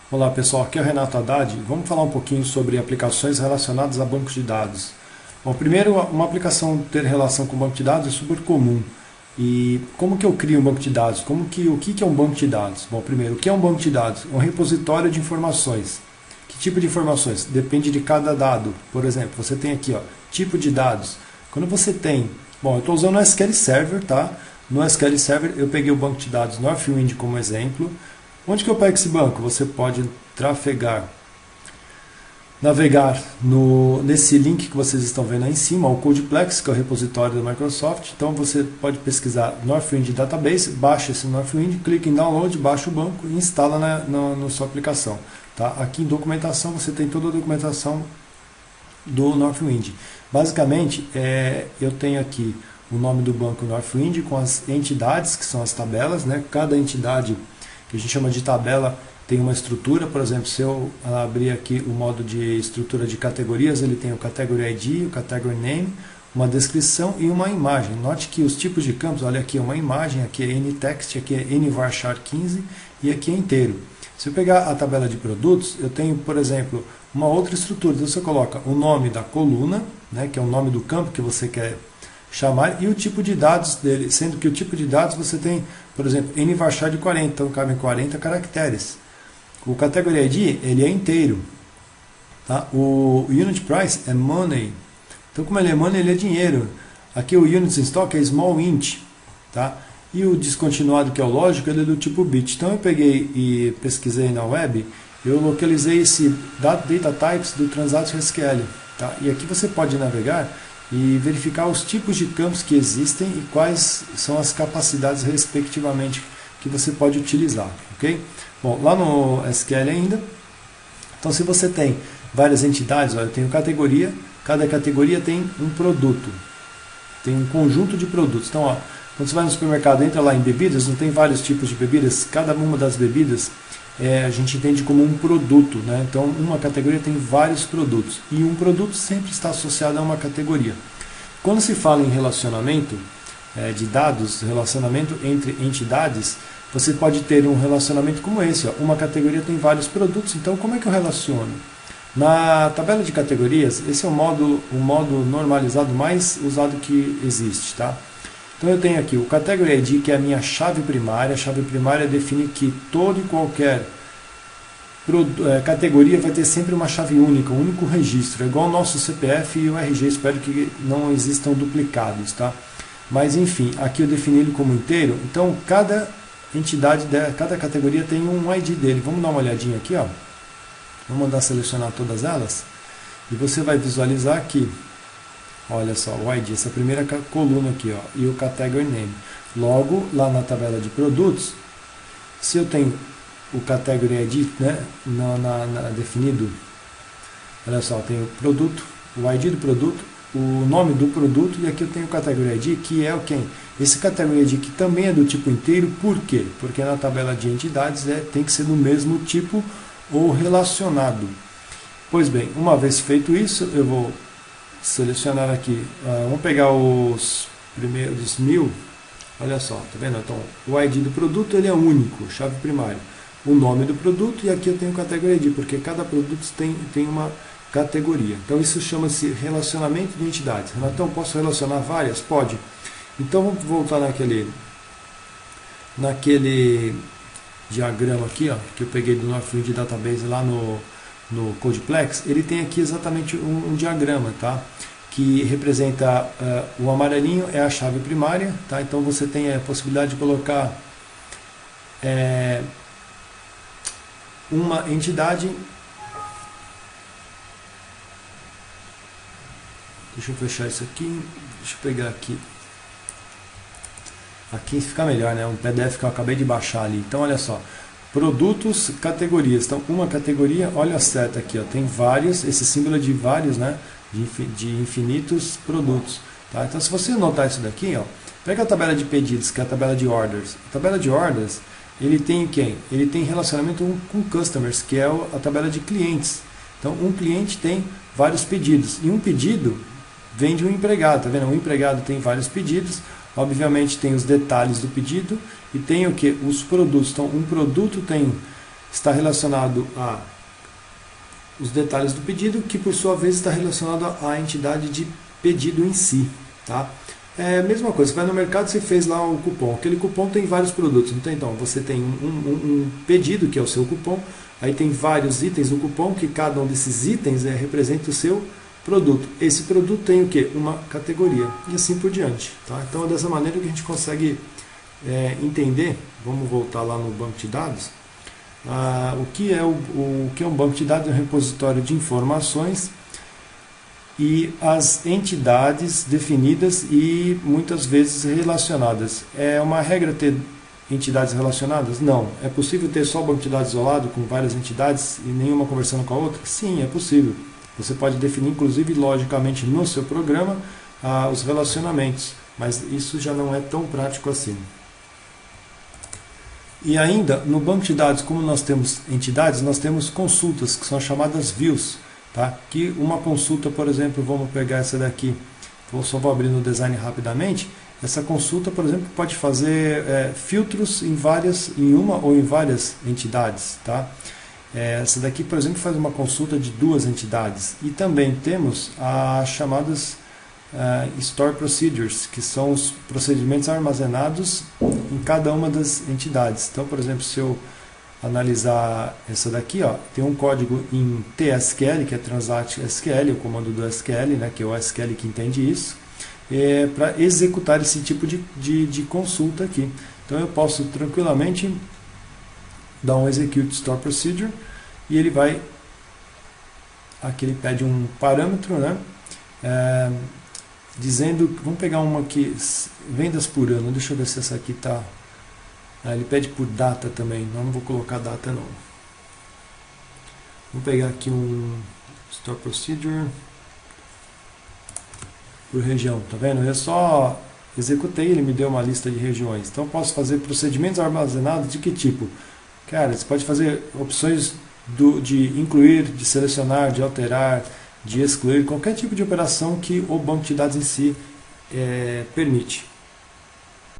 Olá pessoal, aqui é o Renato Haddad. Vamos falar um pouquinho sobre aplicações relacionadas a bancos de dados. Bom, primeiro, uma aplicação ter relação com banco de dados é super comum. E como que eu crio um banco de dados? O que é um banco de dados? Bom, primeiro, o que é um banco de dados? É um repositório de informações. Que tipo de informações? Depende de cada dado. Por exemplo, você tem aqui, ó, tipo de dados. Quando você tem... Bom, eu estou usando o SQL Server, tá? No SQL Server eu peguei o banco de dados Northwind como exemplo. Onde que eu pego esse banco? Você pode navegar nesse link que vocês estão vendo aí em cima, o Codeplex, que é o repositório da Microsoft. Então você pode pesquisar Northwind Database, baixa esse Northwind, clica em Download, baixa o banco e instala na sua aplicação. Tá? Aqui em documentação você tem toda a documentação do Northwind. Basicamente, eu tenho aqui o nome do banco Northwind com as entidades, que são as tabelas, né? Cada entidade, que a gente chama de tabela, tem uma estrutura. Por exemplo, se eu abrir aqui o modo de estrutura de categorias, ele tem o Category ID, o Category Name, uma descrição e uma imagem. Note que os tipos de campos, olha aqui é uma imagem, aqui é NText, aqui é NVarchar 15 e aqui é inteiro. Se eu pegar a tabela de produtos, eu tenho, por exemplo, uma outra estrutura. Então você coloca o nome da coluna, né, que é o nome do campo que você quer chamar, e o tipo de dados dele, sendo que o tipo de dados você tem, por exemplo, NVarchar de 40, então cabem 40 caracteres. O Category ID, ele é inteiro. Tá? O Unit Price é Money. Então, como ele é Money, ele é dinheiro. Aqui o Units in Stock é Small Int. Tá? E o descontinuado, que é o lógico, ele é do tipo bit. Então, eu peguei e pesquisei na web, eu localizei esse Data Types do Transaction SQL. Tá? E aqui você pode navegar e verificar os tipos de campos que existem e quais são as capacidades, respectivamente, que você pode utilizar. Ok? Bom, lá no SQL ainda, então se você tem várias entidades, olha, eu tenho categoria, cada categoria tem um produto, tem um conjunto de produtos. Então, ó, quando você vai no supermercado, entra lá em bebidas, não tem vários tipos de bebidas, cada uma das bebidas a gente entende como um produto, né? Então, uma categoria tem vários produtos, e um produto sempre está associado a uma categoria. Quando se fala em relacionamento de dados, relacionamento entre entidades, você pode ter um relacionamento como esse, ó. Uma categoria tem vários produtos, então como é que eu relaciono? Na tabela de categorias, esse é o modo normalizado mais usado que existe. Tá? Então eu tenho aqui o Category ID, que é a minha chave primária. A chave primária define que toda e qualquer categoria vai ter sempre uma chave única, um único registro, é igual o nosso CPF e o RG, espero que não existam duplicados. Tá? Mas enfim, aqui eu defini ele como inteiro, então cada entidade, cada categoria tem um ID dele. Vamos dar uma olhadinha aqui, ó. Vou mandar selecionar todas elas e você vai visualizar aqui, olha só, o ID, essa primeira coluna aqui, ó, e o Category Name. Logo, lá na tabela de produtos, se eu tenho o Category ID, né, definido, olha só, tem o produto, o ID do produto, o nome do produto, e aqui eu tenho o Category ID, que é o quem? Esse Category ID que também é do tipo inteiro. Por quê? Porque na tabela de entidades tem que ser do mesmo tipo ou relacionado. Pois bem, uma vez feito isso, eu vou selecionar aqui, vamos pegar os primeiros 1000, olha só, tá vendo? Então, o ID do produto ele é único, chave primária, o nome do produto, e aqui eu tenho o Category ID, porque cada produto tem uma categoria. Então isso chama-se relacionamento de entidades. Então, posso relacionar várias? Pode. Então vamos voltar naquele diagrama aqui, ó, que eu peguei do Northwind Database lá no Codeplex. Ele tem aqui exatamente um diagrama, tá? Que representa o amarelinho é a chave primária, tá? Então você tem a possibilidade de colocar uma entidade. Deixa eu fechar isso aqui, deixa eu pegar aqui. Aqui fica melhor, né? Um PDF que eu acabei de baixar ali. Então, olha só. Produtos, categorias. Então, uma categoria, olha a seta aqui, ó, tem vários, esse símbolo é de vários, né? De infinitos produtos. Tá? Então, se você notar isso daqui, ó, pega a tabela de pedidos, que é a tabela de orders. A tabela de orders, ele tem quem? Ele tem relacionamento com customers, que é a tabela de clientes. Então, um cliente tem vários pedidos. E um pedido vem de um empregado, tá vendo? Um empregado tem vários pedidos. Obviamente tem os detalhes do pedido e tem o que? Os produtos. Então, um produto tem está relacionado a os detalhes do pedido, que por sua vez está relacionado à entidade de pedido em si. Tá? É a mesma coisa, você vai no mercado, você fez lá o cupom, aquele cupom tem vários produtos, então você tem um pedido, que é o seu cupom, aí tem vários itens do cupom, que cada um desses itens representa o seu produto. Esse produto tem o quê? Uma categoria, e assim por diante. Tá? Então é dessa maneira que a gente consegue entender. Vamos voltar lá no banco de dados. O que é um banco de dados? É um repositório de informações e as entidades definidas e muitas vezes relacionadas. É uma regra ter entidades relacionadas? Não. É possível ter só banco de dados isolado com várias entidades e nenhuma conversando com a outra? Sim, é possível. Você pode definir, inclusive, logicamente no seu programa, os relacionamentos, mas isso já não é tão prático assim. E ainda, no banco de dados, como nós temos entidades, nós temos consultas, que são chamadas views. Tá? Que uma consulta, por exemplo, vamos pegar essa daqui, só vou abrir no design rapidamente. Essa consulta, por exemplo, pode fazer filtros em uma ou em várias entidades. Tá? Essa daqui, por exemplo, faz uma consulta de 2 entidades. E também temos as chamadas Store Procedures, que são os procedimentos armazenados em cada uma das entidades. Então, por exemplo, se eu analisar essa daqui, tem um código em TSQL, que é Transact SQL, o comando do SQL, né, que é o SQL que entende isso, para executar esse tipo de consulta aqui. Então eu posso tranquilamente dar um Execute Store Procedure e ele vai, aqui ele pede um parâmetro, né, dizendo, vamos pegar uma aqui, vendas por ano, deixa eu ver se essa aqui está. Ele pede por data também, não vou colocar data não. Vamos pegar aqui um Store Procedure por região, tá vendo? Eu só executei, ele me deu uma lista de regiões. Então eu posso fazer procedimentos armazenados de que tipo? Cara, você pode fazer opções de incluir, de selecionar, de alterar, de excluir, qualquer tipo de operação que o banco de dados em si permite.